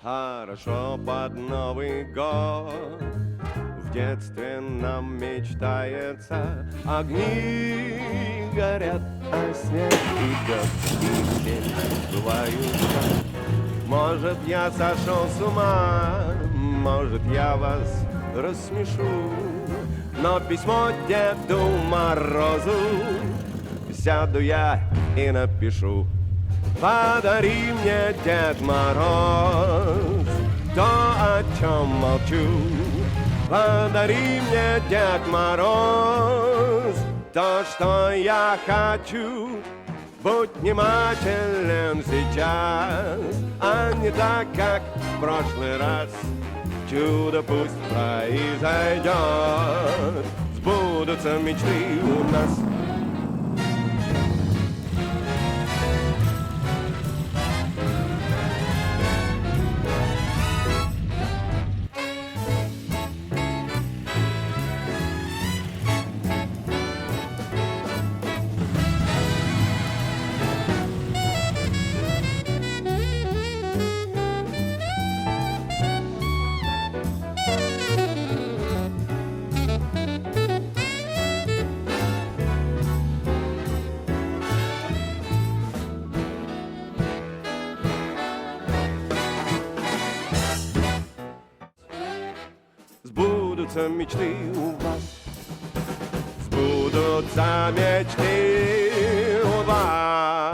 Хорошо под Новый год, в детстве нам мечтается. Огни горят, а снег идет, и тени сдуваются. Может, я сошел с ума, может, я вас рассмешу, но письмо Деду Морозу сяду я и напишу. Подари мне, Дед Мороз, то, о чем молчу. Подари мне, Дед Мороз, то, что я хочу. Будь внимателен сейчас, а не так, как в прошлый раз. Чудо пусть произойдет, сбудутся мечты у нас. Сбудутся мечты у вас, сбудутся мечты у вас.